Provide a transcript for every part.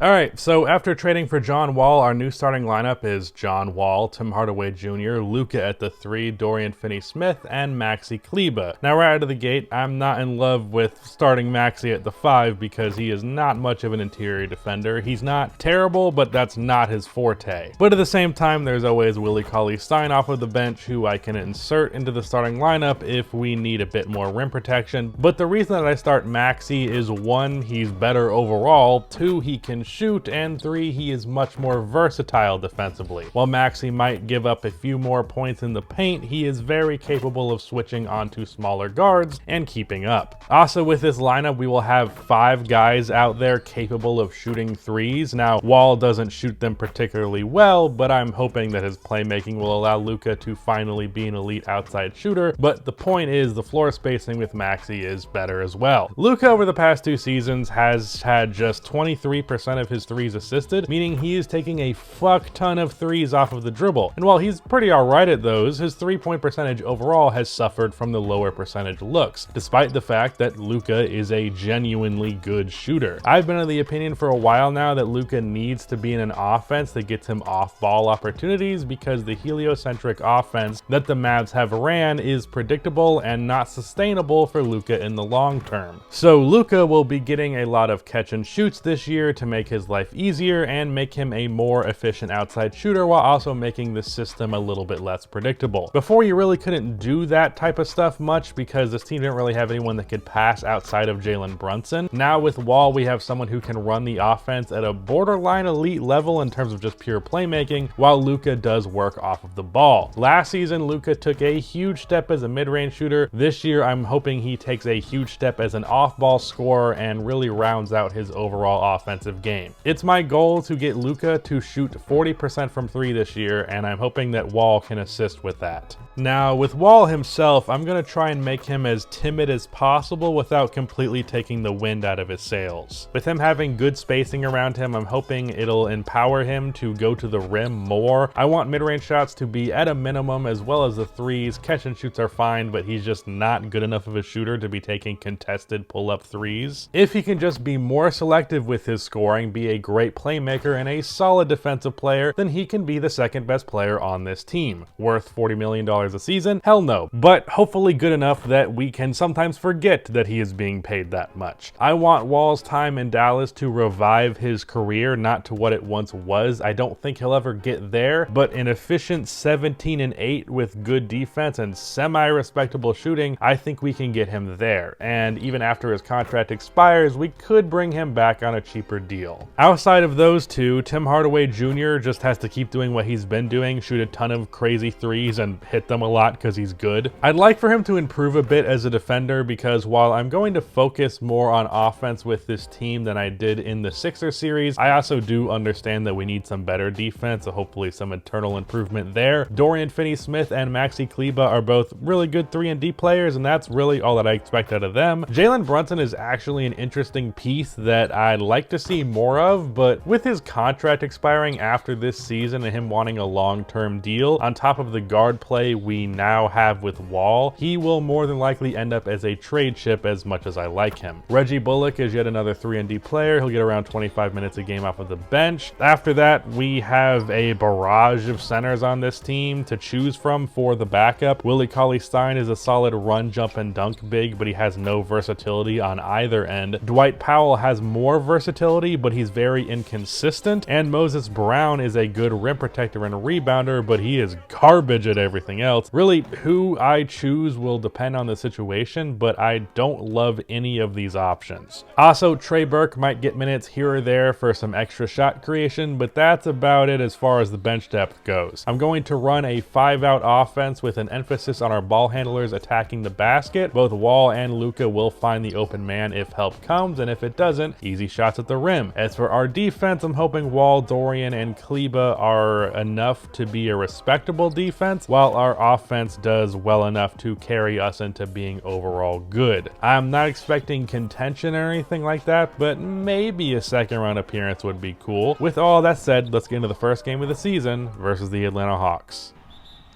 All right, so after trading for John Wall, our new starting lineup is John Wall, Tim Hardaway Jr., Luka at the 3, Dorian Finney-Smith, and Maxi Kleber. Now, right out of the gate, I'm not in love with starting Maxi at the 5 because he is not much of an interior defender. He's not terrible, but that's not his forte. But at the same time, there's always Willie Cauley-Stein off of the bench, who I can insert into the starting lineup if we need a bit more rim protection. But the reason that I start Maxi is 1, he's better overall, 2, he can shoot, and 3, he is much more versatile defensively. While Maxi might give up a few more points in the paint, he is very capable of switching onto smaller guards and keeping up. Also, with this lineup, we will have 5 guys out there capable of shooting threes. Now, Wall doesn't shoot them particularly well, but I'm hoping that his playmaking will allow Luka to finally be an elite outside shooter. But the point is, the floor spacing with Maxi is better as well. Luka over the past 2 seasons has had just 23% of his threes assisted, meaning he is taking a fuck ton of threes off of the dribble. And while he's pretty alright at those, his 3-point percentage overall has suffered from the lower percentage looks, despite the fact that Luka is a genuinely good shooter. I've been of the opinion for a while now that Luka needs to be in an offense that gets him off-ball opportunities, because the heliocentric offense that the Mavs have ran is predictable and not sustainable for Luka in the long term. So Luka will be getting a lot of catch and shoots this year to make his life easier and make him a more efficient outside shooter, while also making the system a little bit less predictable. Before, you really couldn't do that type of stuff much because this team didn't really have anyone that could pass outside of Jalen Brunson. Now with Wall, we have someone who can run the offense at a borderline elite level in terms of just pure playmaking, while Luka does work off of the ball. Last season, Luka took a huge step as a mid-range shooter. This year, I'm hoping he takes a huge step as an off-ball scorer and really rounds out his overall offensive game. It's my goal to get Luka to shoot 40% from 3 this year, and I'm hoping that Wall can assist with that. Now, with Wall himself, I'm going to try and make him as timid as possible without completely taking the wind out of his sails. With him having good spacing around him, I'm hoping it'll empower him to go to the rim more. I want mid-range shots to be at a minimum, as well as the threes. Catch and shoots are fine, but he's just not good enough of a shooter to be taking contested pull-up threes. If he can just be more selective with his scoring, be a great playmaker and a solid defensive player, then he can be the second best player on this team. Worth $40 million a season? Hell no. But hopefully good enough that we can sometimes forget that he is being paid that much. I want Wall's time in Dallas to revive his career, not to what it once was. I don't think he'll ever get there, but an efficient 17-8 with good defense and semi-respectable shooting, I think we can get him there. And even after his contract expires, we could bring him back on a cheaper deal. Outside of those two, Tim Hardaway Jr. just has to keep doing what he's been doing, shoot a ton of crazy threes and hit them a lot because he's good. I'd like for him to improve a bit as a defender, because while I'm going to focus more on offense with this team than I did in the Sixers series, I also do understand that we need some better defense, so hopefully some internal improvement there. Dorian Finney-Smith and Maxi Kleber are both really good 3-and-D players, and that's really all that I expect out of them. Jalen Brunson is actually an interesting piece that I'd like to see more of, but with his contract expiring after this season and him wanting a long-term deal, on top of the guard play we now have with Wall, he will more than likely end up as a trade chip as much as I like him. Reggie Bullock is yet another 3-and-D player. He'll get around 25 minutes a game off of the bench. After that, we have a barrage of centers on this team to choose from for the backup. Willie Cauley-Stein is a solid run, jump, and dunk big, but he has no versatility on either end. Dwight Powell has more versatility, but he's very inconsistent. And Moses Brown is a good rim protector and rebounder, but he is garbage at everything else. Really, who I choose will depend on the situation, but I don't love any of these options. Also, Trey Burke might get minutes here or there for some extra shot creation, but that's about it as far as the bench depth goes. I'm going to run a 5-out offense with an emphasis on our ball handlers attacking the basket. Both Wall and Luka will find the open man if help comes, and if it doesn't, easy shots at the rim. As for our defense, I'm hoping Wall, Dorian, and Kleber are enough to be a respectable defense, while our offense does well enough to carry us into being overall good. I'm not expecting contention or anything like that, but maybe a second round appearance would be cool. With all that said, let's get into the first game of the season versus the Atlanta Hawks.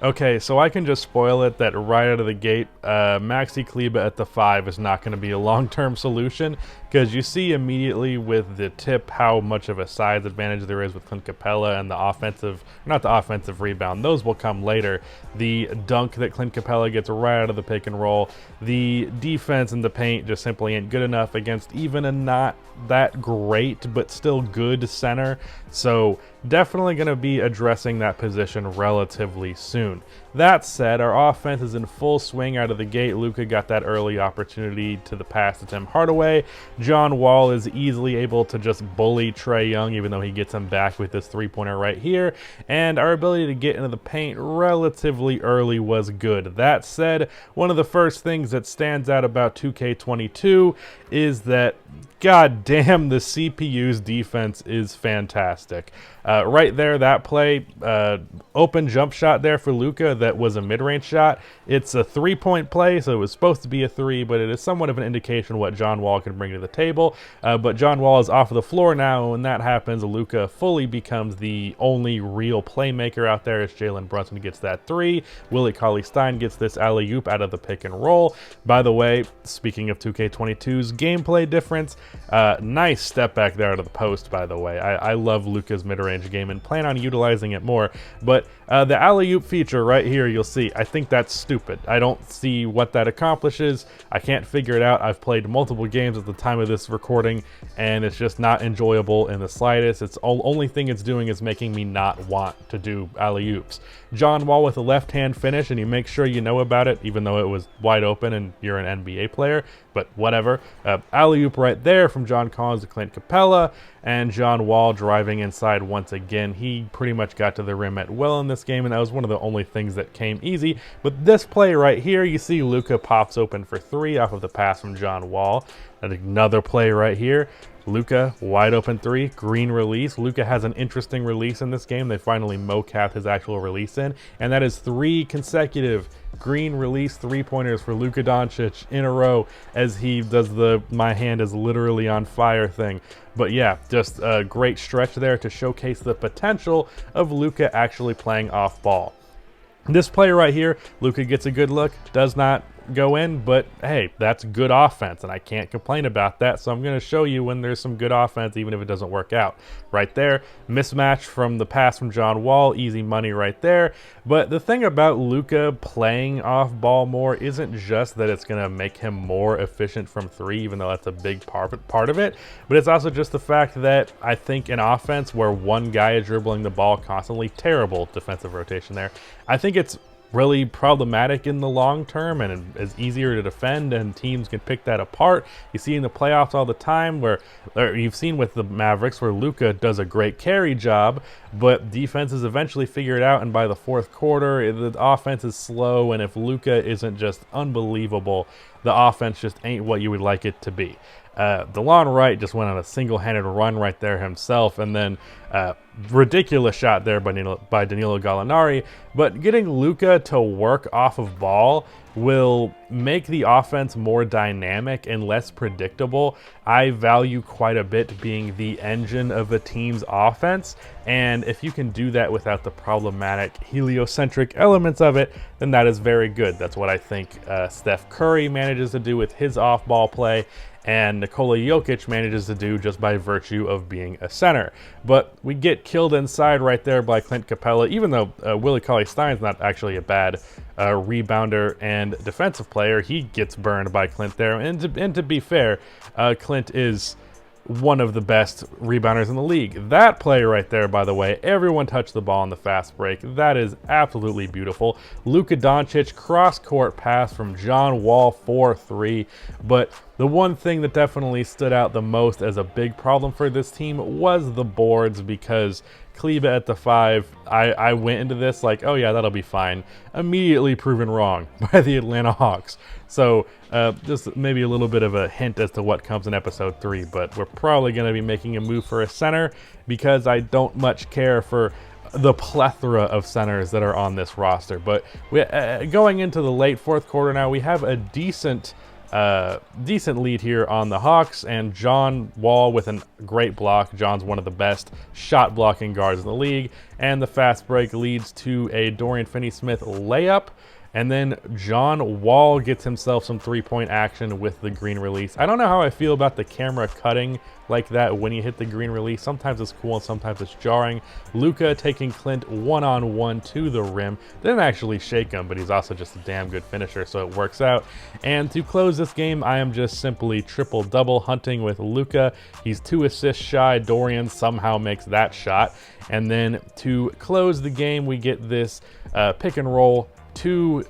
Okay, so I can just spoil it that right out of the gate, Maxi Kleber at the 5 is not going to be a long-term solution, because you see immediately with the tip how much of a size advantage there is with Clint Capella and the offensive, not the offensive rebound, those will come later. The dunk that Clint Capella gets right out of the pick and roll, the defense in the paint just simply ain't good enough against even a not that great but still good center. So definitely going to be addressing that position relatively soon. That said, our offense is in full swing out of the gate. Luka got that early opportunity to the pass to Tim Hardaway. John Wall is easily able to just bully Trae Young, even though he gets him back with this three-pointer right here. And our ability to get into the paint relatively early was good. That said, one of the first things that stands out about 2K22 is that god damn, the CPU's defense is fantastic. Right there, that play, open jump shot there for Luka that was a mid-range shot. It's a three-point play, so it was supposed to be a three, but it is somewhat of an indication of what John Wall can bring to the table. But John Wall is off of the floor now, and when that happens, Luka fully becomes the only real playmaker out there as Jalen Brunson gets that three. Willie Cauley-Stein gets this alley-oop out of the pick and roll. By the way, speaking of 2K22's gameplay difference, nice step back there out of the post, by the way. I love Luka's mid-range game and plan on utilizing it more, but the alley-oop feature right here, you'll see, I think that's stupid. I don't see what that accomplishes. I can't figure it out. I've played multiple games at the time of this recording, and it's just not enjoyable in the slightest. It's only thing it's doing is making me not want to do alley-oops. John Wall with a left-hand finish, and you make sure you know about it, even though it was wide open and you're an NBA player, but whatever. Alley-oop right there from John Collins to Clint Capella, and John Wall driving inside once again. He pretty much got to the rim at will in this game, and that was one of the only things that came easy. But this play right here, you see Luka pops open for three off of the pass from John Wall. And another play right here. Luka, wide open three, green release. Luka has an interesting release in this game. They finally mo-capped his actual release in, and that is three consecutive green release three-pointers for Luka Doncic in a row as he does the "my hand is literally on fire" thing. But yeah, just a great stretch there to showcase the potential of Luka actually playing off ball. This play right here, Luka gets a good look, does not go in, but hey, that's good offense, and I can't complain about that, so I'm going to show you when there's some good offense, even if it doesn't work out. Right there, mismatch from the pass from John Wall, easy money right there. But the thing about Luka playing off ball more isn't just that it's going to make him more efficient from three, even though that's a big part of it, but it's also just the fact that I think in offense where one guy is dribbling the ball constantly, terrible defensive rotation there, I think it's really problematic in the long term and is easier to defend, and teams can pick that apart. You see in the playoffs all the time where you've seen with the Mavericks where Luka does a great carry job, but defenses eventually figure it out, and by the fourth quarter the offense is slow, and if Luka isn't just unbelievable, the offense just ain't what you would like it to be. DeLon Wright just went on a single-handed run right there himself, and then ridiculous shot there by Danilo Gallinari. But getting Luka to work off of ball will make the offense more dynamic and less predictable. I value quite a bit being the engine of a team's offense, and if you can do that without the problematic heliocentric elements of it, then that is very good. That's what I think Steph Curry manages to do with his off-ball play, and Nikola Jokic manages to do just by virtue of being a center. But we get killed inside right there by Clint Capella, even though Willie Cauley-Stein's not actually a bad rebounder and defensive player. He gets burned by Clint there, and to be fair, Clint is one of the best rebounders in the league. That play right there, by the way, everyone touched the ball on the fast break. That is absolutely beautiful. Luka Doncic cross-court pass from John Wall for three. But the one thing that definitely stood out the most as a big problem for this team was the boards, because Kleber at the 5, I went into this like, oh yeah, that'll be fine. Immediately proven wrong by the Atlanta Hawks. So just maybe a little bit of a hint as to what comes in episode 3, but we're probably going to be making a move for a center because I don't much care for the plethora of centers that are on this roster. But going into the late fourth quarter now, we have a decent decent lead here on the Hawks, and John Wall with a great block. John's one of the best shot blocking guards in the league, and the fast break leads to a Dorian Finney-Smith layup. And then John Wall gets himself some three-point action with the green release. I don't know how I feel about the camera cutting like that when you hit the green release. Sometimes it's cool and sometimes it's jarring. Luka taking Clint one-on-one to the rim. Didn't actually shake him, but he's also just a damn good finisher, so it works out. And to close this game, I am just simply triple-double hunting with Luka. He's 2 assists shy. Dorian somehow makes that shot. And then to close the game, we get this pick and roll to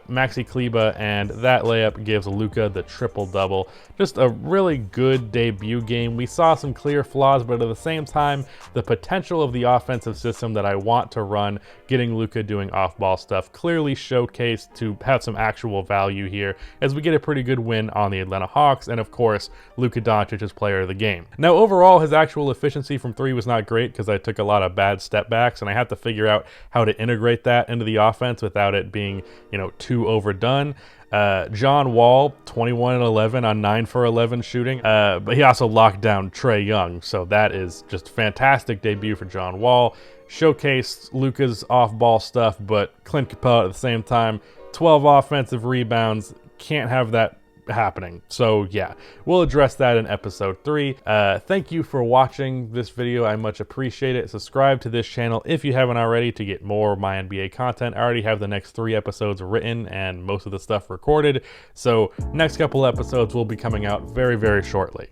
Maxi Kleber, and that layup gives Luka the triple-double. Just a really good debut game. We saw some clear flaws, but at the same time, the potential of the offensive system that I want to run, getting Luka doing off-ball stuff, clearly showcased to have some actual value here as we get a pretty good win on the Atlanta Hawks, and of course, Luka Doncic is player of the game. Now, overall, his actual efficiency from 3 was not great because I took a lot of bad step backs, and I have to figure out how to integrate that into the offense without it being, too overdone. John Wall, 21 and 11 on 9 for 11 shooting, but he also locked down Trae Young, so that is just a fantastic debut for John Wall. Showcased Luka's off-ball stuff, but Clint Capella at the same time, 12 offensive rebounds, can't have that happening. So yeah, we'll address that in episode 3. Thank you for watching this video. I much appreciate it. Subscribe to this channel if you haven't already to get more MyNBA content. I already have the next 3 episodes written and most of the stuff recorded. So next couple episodes will be coming out very, very shortly.